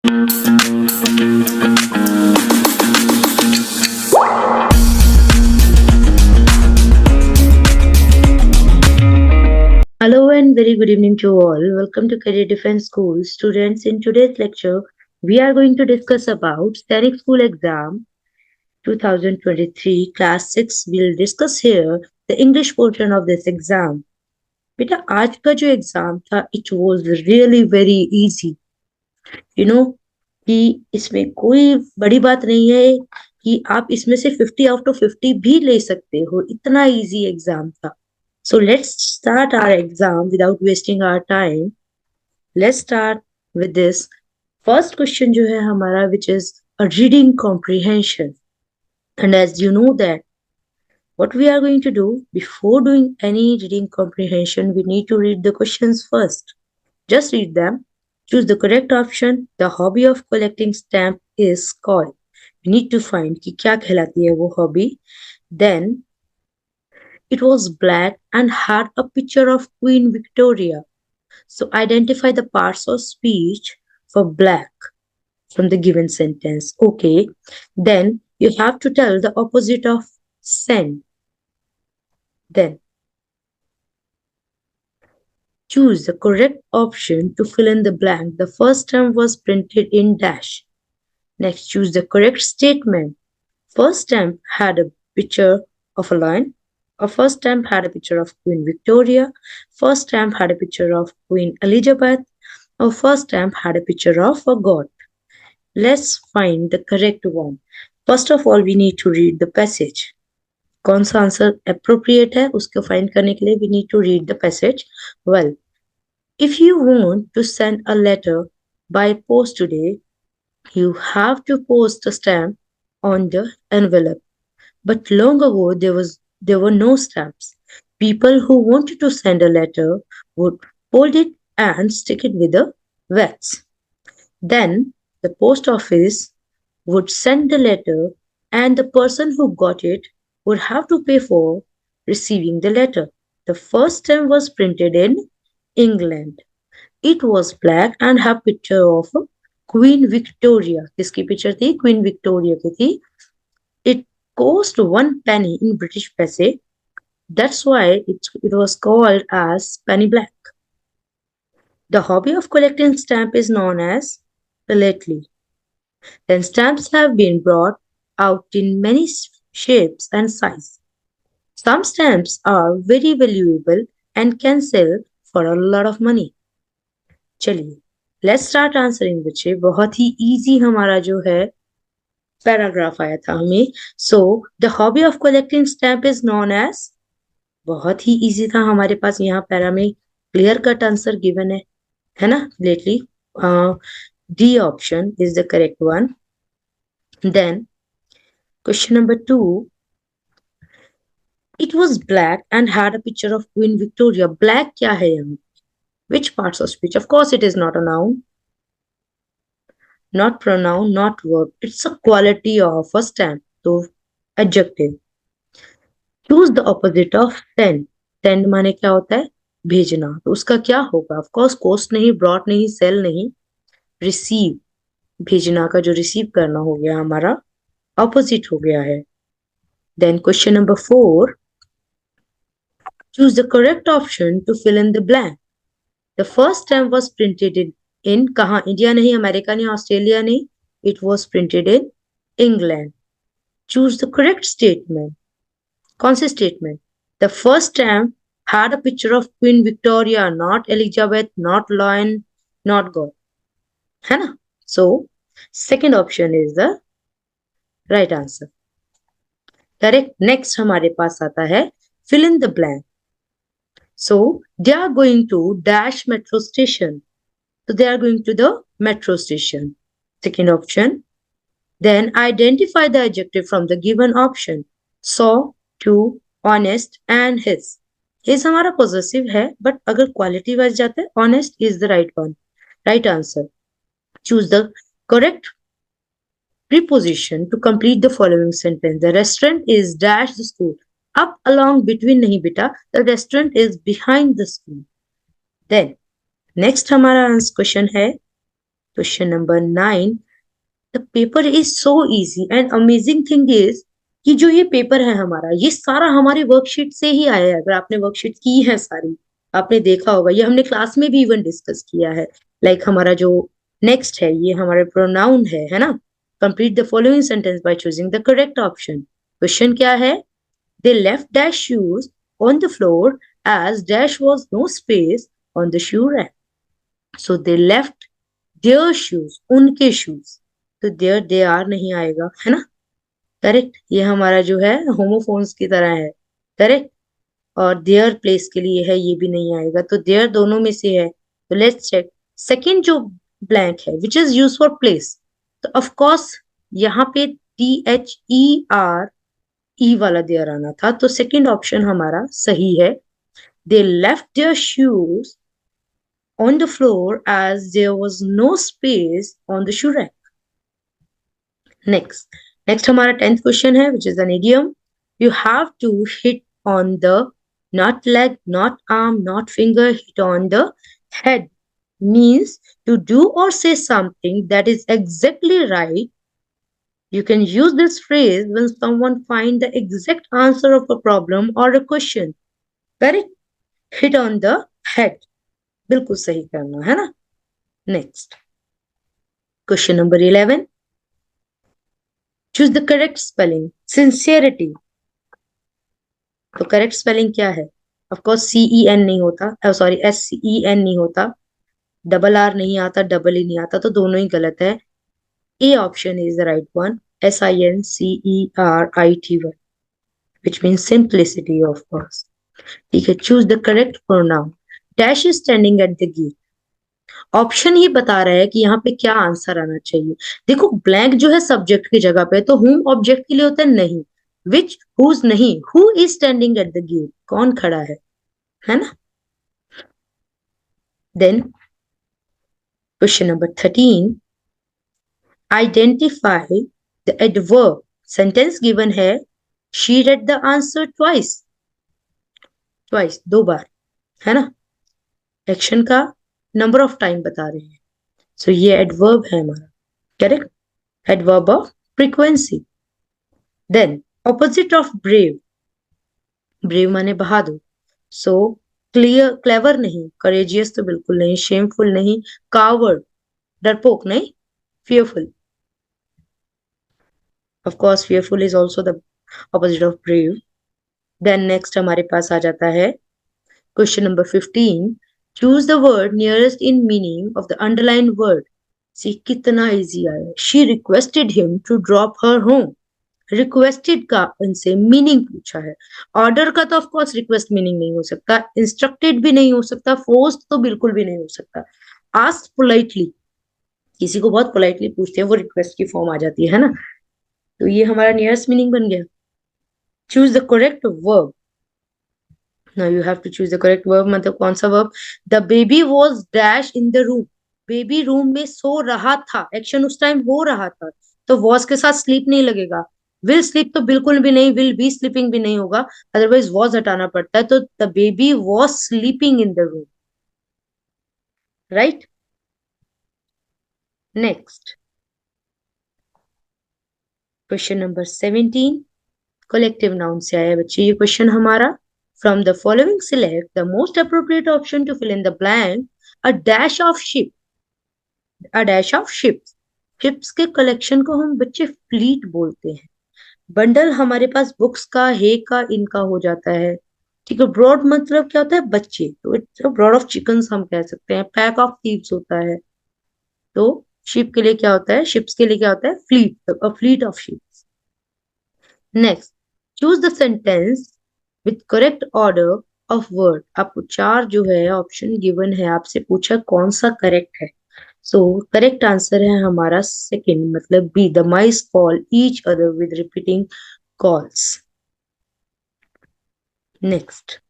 Hello and very good evening to all. Welcome to Career Defense School. Students, in today's lecture, we are going to discuss about Sainik School Exam 2023 Class 6. We'll discuss here the English portion of this exam. बेटा आज का जो exam था it was really very easy you know कि इसमें कोई बड़ी बात नहीं है कि आप इसमें से 50 आउट ऑफ 50 भी ले सकते हो इतना इजी एग्जाम था So let's start our exam without wasting our time. Let's start with this. First question जो है हमारा which is a reading comprehension. And as you know that what we are going to do before doing any reading comprehension, we need to read the questions first. Just read them. Choose the correct option. The hobby of collecting stamp is called. We need to find कि क्या कहलाती है वो hobby. Then it was black and had a picture of Queen Victoria. So identify the parts of speech for black from the given sentence. Okay. Then you have to tell the opposite of send. Then choose the correct option to fill in the blank. The first term was printed in dash. Next, choose the correct statement. First stamp had a picture of a lion. A first stamp had a picture of Queen Victoria. First stamp had a picture of Queen Elizabeth. Our first stamp had a picture of a god. Let's find the correct one. First of all, we need to read the passage. कौन सा answer appropriate है उसको find करने के लिए we need to read the passage. Well, if you want to send a letter by post today, you have to post a stamp on the envelope. But long ago, there were no stamps. People who wanted to send a letter would fold it and stick it with the wax. Then the post office would send the letter, and the person who got it would have to pay for receiving the letter. The first stamp was printed in England. It was black and had picture of Queen Victoria. किसकी picture थी? Queen Victoria की थी. It cost 1 penny in British paise. That's why it was called as penny black. The hobby of collecting stamp is known as philately. Then stamps have been brought out in many shapes and sizes. Some stamps are very valuable and can sell for a lot of money. चलिए let's start answering बच्चे. बहुत ही easy हमारा जो है paragraph आया था हमें. So the hobby of collecting stamp is known as. बहुत ही easy था हमारे पास यहाँ पैरा में clear cut answer given है ना lately. D option is the correct one. Then question number 2. It was black and had a picture of Queen Victoria. Black क्या है यहाँ? Which parts of speech? Of course, it is not a noun, not pronoun, not verb. It's a quality of a stamp. So adjective. Choose the opposite of send. Send माने क्या होता है? भेजना. तो उसका क्या होगा? Of course, cost नहीं, brought नहीं, sell नहीं, receive. भेजना का जो receive करना हो गया हमारा opposite हो गया है. Then question number 4. Choose the correct option to fill in the blank. The first stamp was printed in कहाँ? इंडिया नहीं, अमेरिका नहीं, ऑस्ट्रेलिया नहीं. It was printed in England. Choose the correct statement. कौन सी statement? The first stamp had a picture of Queen Victoria, not Elizabeth, not lion, not God. है ना? So second option is the right answer. Correct. Next हमारे पास आता है fill in the blank. So they are going to dash metro station. So they are going to the metro station. Second option. Then identify the adjective from the given option. Saw, to, honest and his. His हमारा possessive है, but अगर quality wise जाते हैं, honest is the right one. Right answer. Choose the correct preposition to complete the following sentence. The restaurant is dash the school. Up, along, between नहीं बेटा. The restaurant is behind the school. Then next हमारा question है Question number 9. The paper is so easy and amazing thing is कि जो ये paper है हमारा, ये सारा हमारी वर्कशीट से ही आया है। अगर आपने वर्कशीट की है सारी, आपने देखा होगा, ये हमने क्लास में भी इवन डिस्कस किया है। हमारा जो नेक्स्ट है, ये हमारे प्रोनाउन है ना। Complete the following sentence by choosing the correct option. Question क्या है? They left dash shoes on the floor as dash was no space on the shoe rack. So they left their shoes, उनके shoes, तो their they are नहीं आएगा, है ना। Correct, ये हमारा जो है होमोफोन्स की तरह है। करेक्ट, और देयर प्लेस के लिए है, ये भी नहीं आएगा, तो देयर दोनों में से है। तो लेट्स चेक सेकंड जो ब्लैंक है which is use for place. तो ऑफ कोर्स यहाँ पे THERE वाला देयर आना था, तो सेकंड ऑप्शन हमारा सही है। They left their shoes on the floor as there was no space on the shoe rack. Next हमारा 10th क्वेश्चन है which is an idiom. You have to hit on the not leg, not arm, not finger, hit on the head means to do or say something that is exactly right. You can use this phrase when someone finds the exact answer of a problem or a question. Correct? Hit on the head. बिल्कुल सही करना है ना। Next. Question number 11. Choose the correct spelling. Sincerity. तो correct spelling क्या है? Of course CEN नहीं होता, सॉरी SCEN नहीं होता, डबल आर नहीं आता, डबल ई नहीं आता, तो दोनों ही गलत है। A option is the right one, SINCERITY, which means simplicity of course. ठीक है, choose the correct pronoun. Dash is standing at the gate. Option ही बता रहा है कि यहाँ पे क्या आंसर आना चाहिए। देखो ब्लैंक जो है सब्जेक्ट की जगह पे, तो हुम ऑब्जेक्ट के लिए होता है नहीं, विच हुज नहीं, who is standing at the gate, कौन खड़ा है ना। Then question number 13, identify the adverb. Sentence given है she read the answer twice, दो बार, है ना। एक्शन का नंबर ऑफ टाइम बता रहे हैं, सो ये एडवर्ब है हमारा। करेक्ट, adverb of frequency. Then opposite of brave, brave माने बहादुर, सो क्लियर, क्लेवर नहीं, करेजियस तो बिल्कुल नहीं, शेमफुल नहीं, कावर्ड डरपोक नहीं, fearful. Of course, fearful is also the opposite of brave. Then next हमारे पास आ जाता है question number 15. Choose the word nearest in meaning of the underlined word. See कितना इजी आया। She requested him to drop her home. Requested का इनसे meaning पूछा है। Order का तो ऑफ कोर्स रिक्वेस्ट मीनिंग नहीं हो सकता, इंस्ट्रक्टेड भी नहीं हो सकता, फोर्स्ड तो बिल्कुल भी नहीं हो सकता। आस्क पोलाइटली, किसी को बहुत पोलाइटली पूछते हैं, वो रिक्वेस्ट की फॉर्म आ जाती है ना। तो ये हमारा नियरेस्ट मीनिंग बन गया। Choose the correct verb. Now you have to choose the correct verb, मतलब कौन सा verb. The baby was dash in the room, baby room में सो रहा था, एक्शन उस टाइम हो रहा था, तो वॉज के साथ स्लीप नहीं लगेगा। विल स्लीप तो बिल्कुल भी नहीं, विल बी स्लीपिंग भी नहीं होगा, अदरवाइज वॉज हटाना पड़ता है, तो the baby was sleeping in the room, right. Next question number 17, collective noun से आया बच्चे ये क्वेश्चन हमारा। From the following select the most appropriate option to fill in the blank. A dash of ship, a dash of ships, ships के collection को हम बच्चे fleet बोलते हैं। बंडल हमारे पास बुक्स का, हे का, इनका हो जाता है। ठीक है, ब्रॉड मतलब क्या होता है, बच्चे, तो इट्स ब्रॉड ऑफ चिकन्स हम कह सकते हैं। पैक ऑफ थीव्स होता है, तो शिप के लिए क्या होता है, शिप्स के लिए क्या होता है, fleet, a fleet of ships. Next, choose the sentence with correct order of word. आपको चार जो है ऑप्शन गिवन है, आपसे पूछा कौन सा करेक्ट है। सो करेक्ट आंसर है हमारा सेकंड, मतलब B, the mice call each other with repeating calls. Next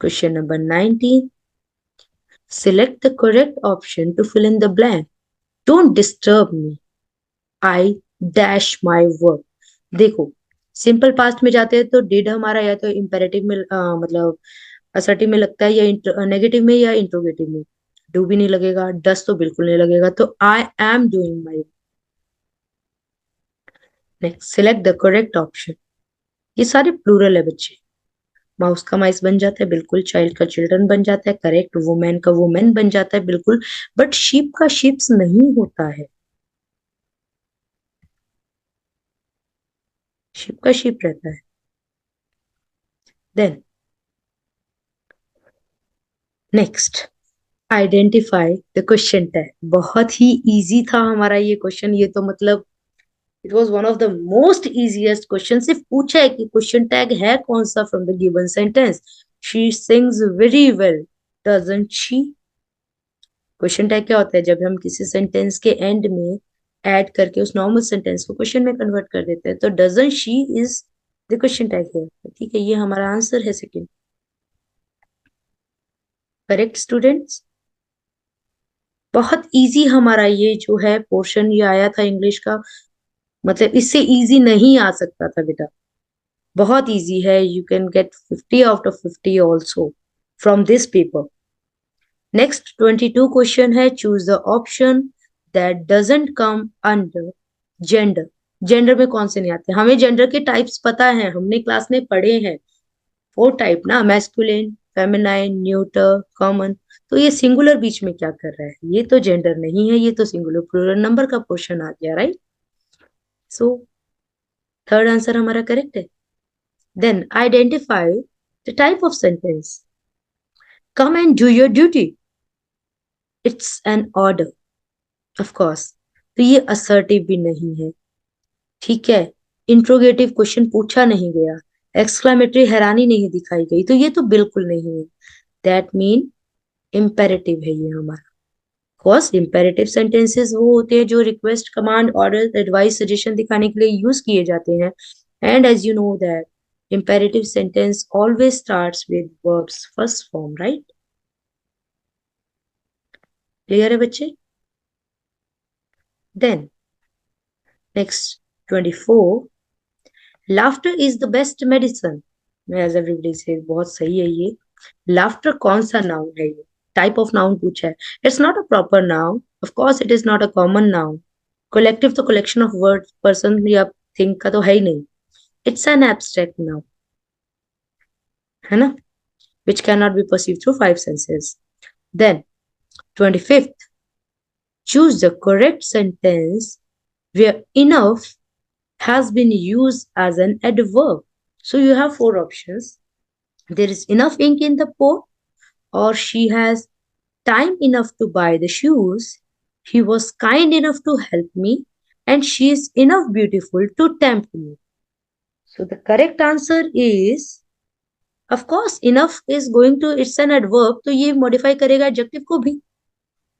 question number 19, select the correct option to fill in the blank. Don't disturb me, I dash my work. देखो simple past में जाते हैं तो did हमारा या तो imperative में मतलब असर्टिव में लगता है, या नेगेटिव में या इंट्रोगेटिव में। डू भी नहीं लगेगा, डस तो बिल्कुल नहीं लगेगा, तो I am doing my. Next, select the correct option. ये सारे प्लूरल है बच्चे। माउस का माइस बन जाता है बिल्कुल, चाइल्ड का चिल्ड्रन बन जाता है करेक्ट, वुमेन का वुमेन बन जाता है बिल्कुल, बट शीप का शीप्स नहीं होता है, शीप का शीप रहता है। Then next, identify the question tag. बहुत ही इजी था हमारा ये क्वेश्चन, ये तो मतलब it was one of the most easiest question. सिर्फ पूछा है कि क्वेश्चन टैग है कौन सा from the given sentence. She sings very well, doesn't she. Question tag क्या होता है? जब हम किसी सेंटेंस के एंड में ऐड करके उस नॉर्मल सेंटेंस को क्वेश्चन में कन्वर्ट कर देते हैं, तो doesn't she is the question tag है। ठीक है, ये हमारा आंसर है सेकंड। Correct students. बहुत इजी हमारा ये जो है पोर्शन ये आया था इंग्लिश का, मतलब इससे इजी नहीं आ सकता था बेटा, बहुत इजी है। You can get 50 out of 50 also from this paper. Next 22 question है, choose the option that doesn't come under gender. Gender में कौन से नहीं आते? हमें जेंडर के टाइप्स पता है, हमने क्लास में पढ़े हैं, 4 टाइप ना, मैस्कुलिन, फेमिनाइन, न्यूटर, कॉमन। तो ये सिंगुलर बीच में क्या कर रहा है? ये तो जेंडर नहीं है, ये तो सिंगुलर प्लूरल नंबर का पोर्शन आ गया, राइट? सो थर्ड आंसर हमारा करेक्ट है। Then identify the type of sentence. Come and do your duty, it's an order, of course. तो ये असर्टिव भी नहीं है, ठीक है। इंट्रोगेटिव क्वेश्चन पूछा नहीं गया, एक्सक्लामेटरी हैरानी नहीं दिखाई गई, तो ये तो बिल्कुल नहीं है। दैट मीन इम्पेरेटिव है ये हमारा। कॉज इम्पेरेटिव सेंटेंसेस वो होते हैं जो request, command, order, advice, suggestion दिखाने के लिए यूज किए जाते हैं। And as you know that imperative sentence always starts with verbs first form, right? Clear है बच्चे? Then next 24, laughter is the best medicine. As everybody से बहुत सही है ये। लाफ्टर कौन सा नाउन है? ये टाइप ऑफ नाउन पूछा है। It's not a proper noun, of course it is not a common noun. Collective तो कलेक्शन ऑफ वर्ड, पर्सन या थिंग का तो है ही नहीं। इट्स एन एब्स्ट्रैक्ट नाउन, है ना, which cannot be perceived through 5 senses. Then 25th, choose the correct sentence where enough has been used as an adverb. So you have 4 options. There is enough ink in the pot, or she has time enough to buy the shoes, he was kind enough to help me, and she is enough beautiful to tempt me. So the correct answer is, of course, enough is going to, it's an adverb, तो ये modify करेगा adjective को भी.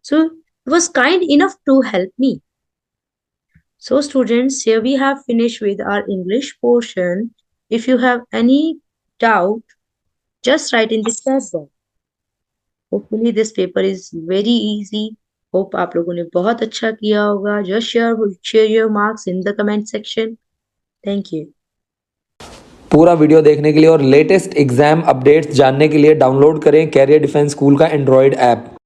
So he was kind enough to help me. So students, here we have finished with our English portion. If you have any doubt, just write in the chat box. Hopefully this paper is very easy. Hope आप लोगों ने बहुत अच्छा किया होगा. Just share your marks in the comment section. Thank you. पूरा video देखने के लिए और लेटेस्ट एग्जाम अपडेट्स जानने के लिए डाउनलोड करें कैरियर डिफेंस स्कूल का एंड्रॉयड ऐप।